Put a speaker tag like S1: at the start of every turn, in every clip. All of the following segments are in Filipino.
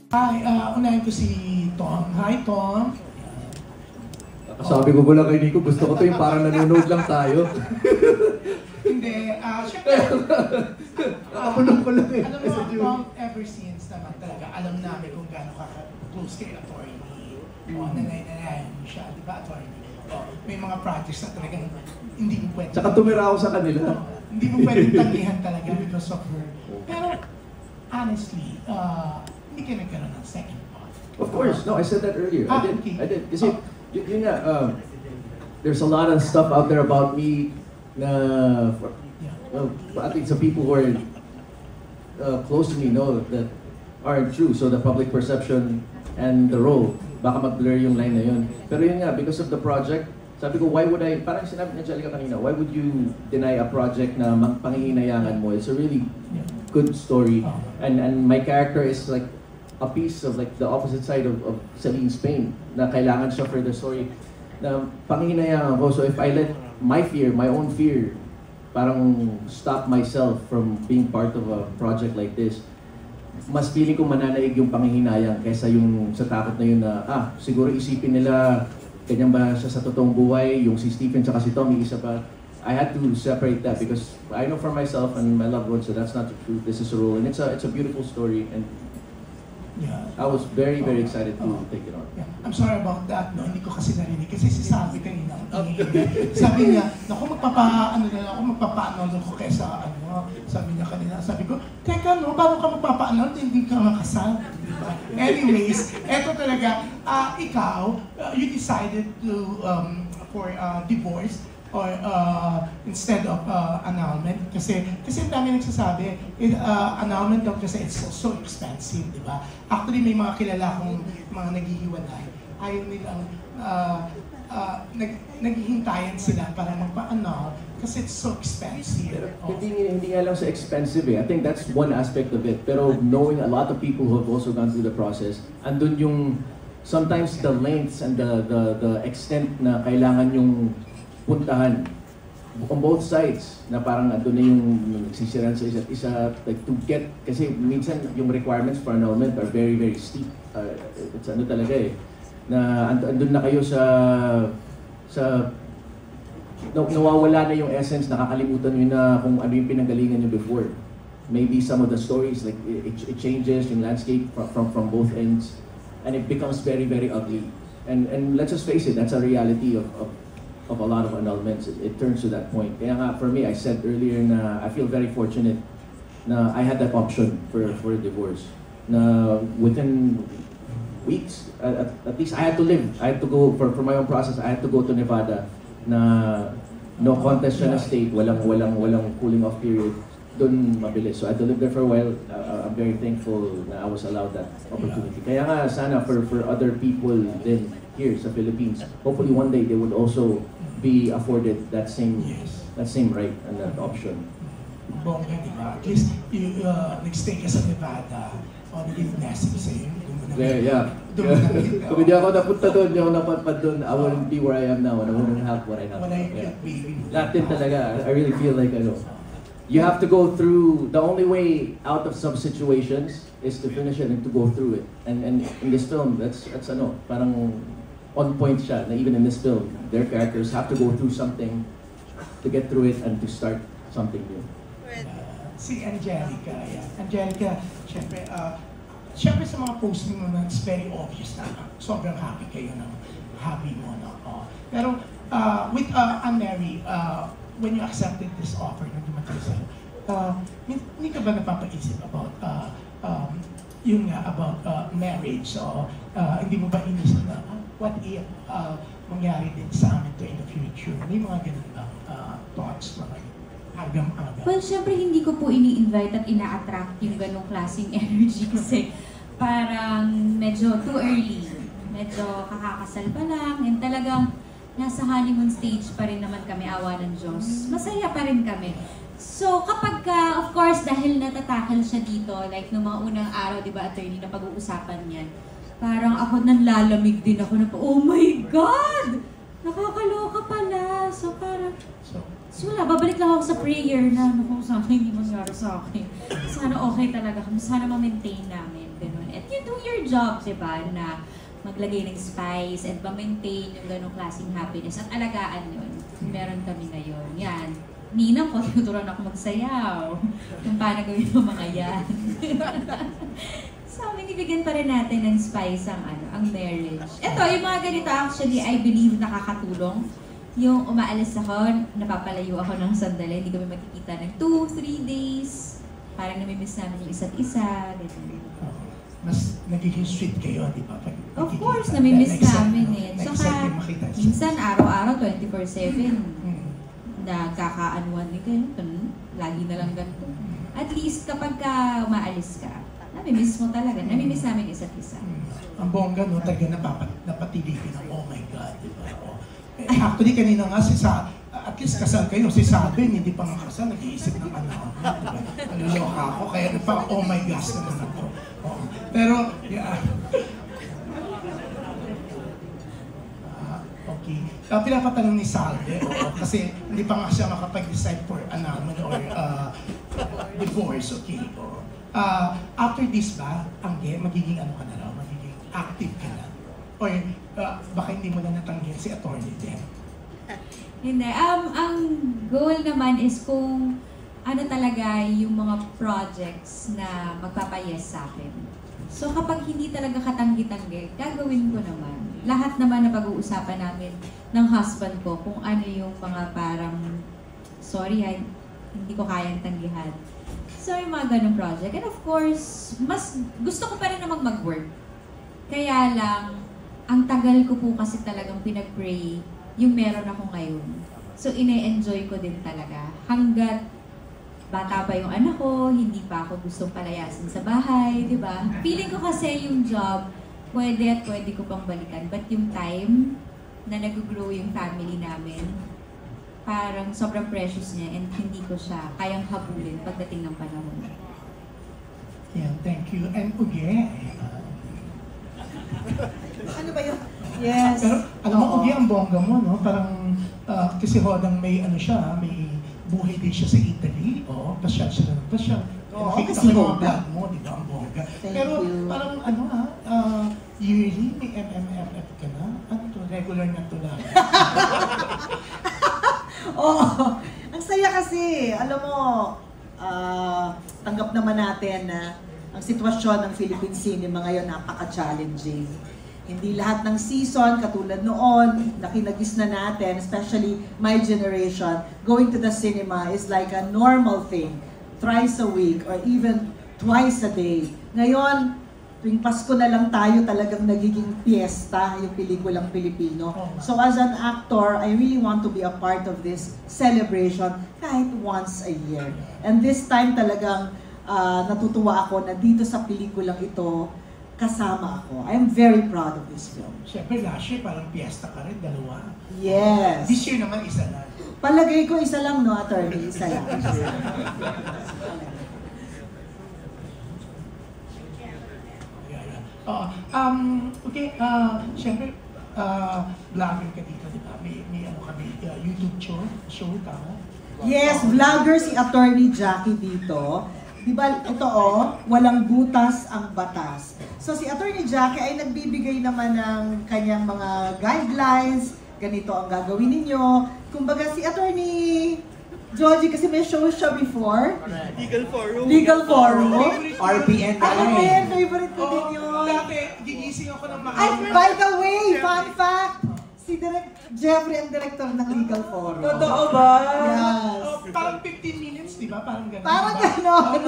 S1: Hi, unahin ko si Tom. Hi, Tom.
S2: Sabi ko pala kay Nico, gusto ko to yung parang nanonood lang tayo.
S1: Hindi, syempre,
S2: Nakapunong ko lang eh.
S1: alam mo, Tom, ever since naman talaga, alam namin kung gaano ka-close kay attorney. O, nanay-nanayan siya, di ba, attorney? O, may mga projects na talagang hindi mo pwede.
S2: Tsaka tumira ako sa kanila.
S1: Hindi mo pwede tangihan talaga because of her. Pero, honestly, hindi ka nagkaroon ng second thought.
S2: Of course, no, I said that earlier.
S1: Okay.
S2: I did. Kasi, yun nga, there's a lot of stuff out there about me na, I think some people who are close to me know that aren't true. So the public perception and the role, baka mag-blur yung line na yun. Pero yun nga, because of the project, sabi ko, why would I, parang sinabi ni Angelica kanina, why would you deny a project na pangihinayangan mo? It's a really good story. And my character is like a piece of like the opposite side of Celine Spain, na kailangan siya for the story, na pangihinayangan ko. So if I let my fear, my own fear, parang stop myself from being part of a project like this, mas feeling ko mananaig yung panghihinayang kaysa yung sa takot na yun na, siguro isipin nila, ganyan ba siya sa totoong buhay, yung si Stephen tsaka si Tommy, isa pa. I had to separate that because I know for myself and my loved ones that that's not the truth, this is a role, and it's a beautiful story, and I was very, very excited to take it on.
S1: Yeah. I'm sorry about that, no? Hindi ko kasi narinig. Kasi sabi kanina, sabi niya, naku, magpapaano ko kesa ano, sabi niya kanina. Sabi ko, teka no, paano ka magpapaano, hindi ka makasal. Diba? Anyways, eto talaga, ikaw, you decided to, for divorce, or instead of annulment, kasi ang dami nagsasabi, annulment daw kasi it's so expensive, di ba? Actually, may mga kilala kong mga naghihiwalay, ayaw nilang naghihintayan sila para magpa-annul kasi it's so expensive.
S2: Hindi nga lang sa expensive eh. I think that's one aspect of it. Pero knowing a lot of people who have also gone through the process, andun yung sometimes the lengths and the extent na kailangan yung puntahan on both sides, na parang andun na yung nagsisiran sa isa't isa, like to get, kasi minsan yung requirements for annulment are very, very steep. It's ano talaga eh, na andun na kayo nawawala na yung essence, nakakalimutan nyo na kung ano yung pinanggalingan nyo before. Maybe some of the stories, like it changes yung landscape from both ends, and it becomes very, very ugly. And let's just face it, that's a reality of a lot of annulments. It turns to that point. Kaya nga, for me, I said earlier na I feel very fortunate na I had that option for a divorce. Na within weeks, at least I had to live. I had to go, for my own process, I had to go to Nevada na no contest siya na state, walang cooling off period. Doon mabilis. So I had to live there for a while. I'm very thankful na I was allowed that opportunity. Kaya nga, sana for other people din here sa Philippines, hopefully one day they would also be afforded that same right and that option.
S1: Bongga, di ba? At least, nag-stay ka sa Nevada, o naging blessing sa'yo.
S2: Yeah. Kung hindi ako napunta doon, hindi ako napadpad doon, I wouldn't be where I am now, and I wouldn't have what I have. Latin talaga, I really feel like, you have to go through, the only way out of some situations is to finish it and to go through it. And in this film, that's parang on point siya, na even in this film, their characters have to go through something to get through it and to start something new.
S1: Si Angelica, Angelica, syempre sa mga post mo na it's very obvious na sobrang happy kayo ng happy mo. Pero with Anne-Mary, when you accepted this offer na dumating sa'yo, hindi ka ba napapaisip about about marriage? So, hindi mo ba inisip na, what if mangyari din sa amin to in the future? May mga ganun bang thoughts mga agam-agam?
S3: Well, syempre hindi ko po ini-invite at ina-attract yung ganong klaseng energy kasi parang medyo too early. Medyo kakakasal pa lang and talagang nasa honeymoon stage pa rin naman kami, awa ng Diyos. Masaya pa rin kami. So, kapag of course, dahil natatakal siya dito, like nung mga unang araw, di ba, attorney, na pag-uusapan niyan, parang ako nanlalamig din ako na, oh my God! Nakakaloka pala. So, parang, wala, babalik lang ako sa prayer na, sana hindi mangyari sa akin. Sana okay talaga kami, sana ma-maintain namin. Ganun. And you do your job, diba? Na maglagay ng spice and ma-maintain yung ganong klaseng happiness at alagaan yun. Meron kami ngayon. Yan. Ninang ko, tuturuan ako magsayaw. Kung paano gawin yung mga yan. So, binibigyan pa rin natin ng spice ang marriage. Ito, yung mga ganito actually, I believe nakakatulong. Yung umaalis ako, napapalayo ako ng sandali, hindi kami magkikita ng 2-3 days. Parang namimiss namin yung isa't isa. Ganun.
S1: Mas nagiging sweet kayo, di ba?
S3: Of course, namimiss namin eh. Saka, minsan araw-araw, 24/7. Nagkakaanuan din kayo. Lagi na lang ganito. At least kapag umaalis ka, namimiss mo talaga. Namimiss namin isa't isa.
S1: Ang bongga, no? Talaga napatilikin ng, oh my God, di ba? Actually, kanina nga at least kasal kayo, si Sabin, hindi pa nga kasal, nag-iisip ng anak. Naluloka ako, kaya oh my gosh naman ako. Pero, yeah. Okay. Pinapatanong ni Salve, kasi hindi pa nga siya makapag-decide for annulment or divorce, okay. After this ba, magiging ano ka na raw, magiging active ka na? Or baka hindi mo na natanggihan si attorney din?
S3: Hindi. Ang goal naman is kung ano talaga yung mga projects na magpapayes sa akin. So kapag hindi talaga katanggi-tanggi, gagawin ko naman. Lahat naman na pag-uusapan namin ng husband ko kung ano yung mga parang, sorry, hindi ko kayang tanggihan. So yung mga ganong project. And of course, mas gusto ko pa rin namang mag-work. Kaya lang, ang tagal ko po kasi talagang pinag-pray yung meron ako ngayon. So ine-enjoy ko din talaga. Hanggat bata pa yung anak ko, hindi pa ako gustong palayasin sa bahay, di ba? Feeling ko kasi yung job, pwede at pwede ko pang balikan. But yung time na nag-grow yung family namin, parang sobrang precious niya and hindi ko siya kayang habulin pagdating ng panahon.
S1: Yeah, thank you. And Uge,
S4: ano ba yun? Yes.
S1: Pero alam mo, Uge, ang bongga mo, no? Parang, kasi hodang may ano siya, may buhay din siya sa Italy. Oo, pasyal siya na pasyal. Nakikita ko yung mga vlog mo, di ba, ang bongga. Pero parang ano yearly may MMFF ka na? Ano to? Regular na to lang.
S4: Oo. Ang saya kasi, alam mo, tanggap naman natin na ang sitwasyon ng Philippine cinema ngayon napaka-challenging. Hindi lahat ng season, katulad noon, na kinagis na natin, especially my generation, going to the cinema is like a normal thing. Thrice a week or even twice a day. Ngayon, tuwing Pasko na lang tayo talagang nagiging piyesta yung pelikulang Pilipino. So as an actor, I really want to be a part of this celebration kahit once a year. And this time talagang natutuwa ako na dito sa pelikulang ito, kasama ako. I'm very proud of this film.
S1: Siyempre, last year parang piyesta ka rin, dalawa.
S4: Yes.
S1: This year naman, isa lang.
S4: Palagay ko isa lang, no, attorney? Isa lang.
S1: Okay, siyempre, vlogger ka dito, di ba? May ano kami, YouTube show, tama?
S4: Yes, vlogger si Attorney Jackie dito. Di ba, ito walang butas ang batas. So si Attorney Jackie ay nagbibigay naman ng kanyang mga guidelines, ganito ang gagawin ninyo. Kumbaga si Attorney Joji kasi may show siya before.
S5: Legal Forum.
S4: Legal Forum.
S2: RPN
S4: Ako din, favorite ko din yun.
S1: Dati, gigising ako ng
S4: Ay, by the way, fun fact, si Jeffrey ang director ng Legal Forum.
S5: Totoo ba?
S4: Yes.
S1: Parang 15 minutes, di ba? Parang gano'n.
S4: Parang
S1: diba?
S4: gano'n.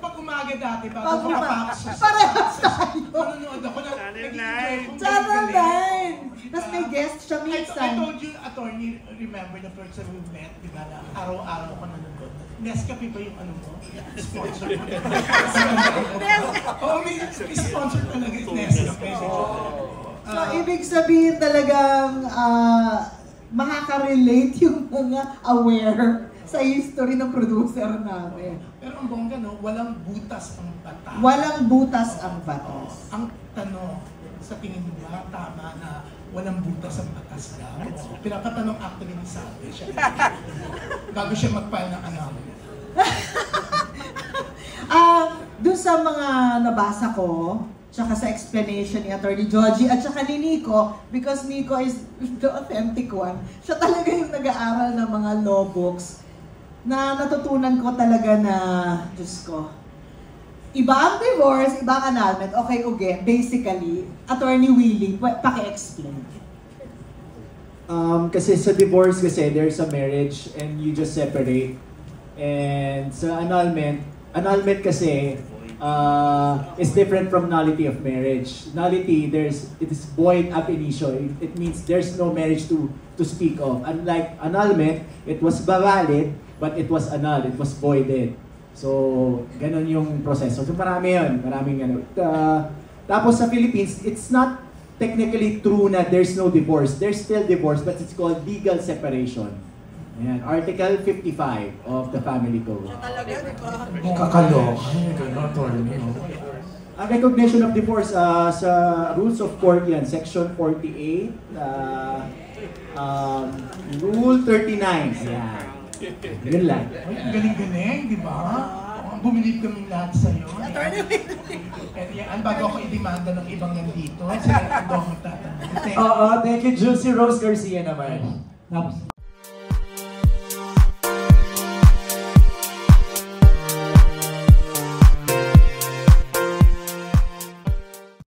S1: Pag umaga dati,
S4: Pag
S1: bago
S4: umaga.
S1: makapaxos.
S4: Parehas tayo.
S1: Manonood ako na.
S5: Channel
S4: Channel 9! Tapos may guest siya
S1: I
S4: minsan.
S1: told you, attorney, remember the first time we met, di ba, na araw-araw ko nanonood. Nescafe ba yung ano mo? Sponsor mo. Oo, may sponsor talaga yung Nescafe.
S4: So, ibig sabihin talagang makaka-relate yung mga aware sa history ng producer namin.
S1: Pero ang bongga, no, walang butas ang batas.
S4: Walang butas ang batas.
S1: Ang tanong, sa tingin mo ba, tama na walang butas ang batas daw? Pinapatanong actually ni Salve siya. Bago siya mag-file ng annulment.
S4: Doon sa mga nabasa ko, tsaka sa explanation ni Attorney Joji at tsaka ni Nico, because Nico is the authentic one, siya talaga yung nag-aaral ng mga law books na natutunan ko talaga na, Diyos ko, iba ang divorce, iba ang annulment. Okay, Uge, basically, Attorney Willie, paki-explain.
S5: Kasi sa divorce kasi, there's a marriage and you just separate. And sa annulment kasi, is different from nullity of marriage. Nullity, it is void ab initio. It means there's no marriage to speak of. Unlike annulment, it was valid, but it was annulled, it was voided. So, ganun yung proseso. So, marami yun. Maraming ano. Tapos sa Philippines, it's not technically true na there's no divorce. There's still divorce, but it's called legal separation. Ayan, Article 55 of the Family Code.
S1: Kakaloka. Gano'n, attorney.
S5: Ang recognition of divorce sa Rules of Court yan, Section 48, Rule 39. Ayan. Yun lang.
S1: Ay, galing-galing, di ba? Bumilib kami lahat sa'yo. Bago ako i-demanda ng ibang nandito, sila ang magtatanong.
S6: Oo, thank you, Juicy Rose Garcia naman.
S1: Tapos,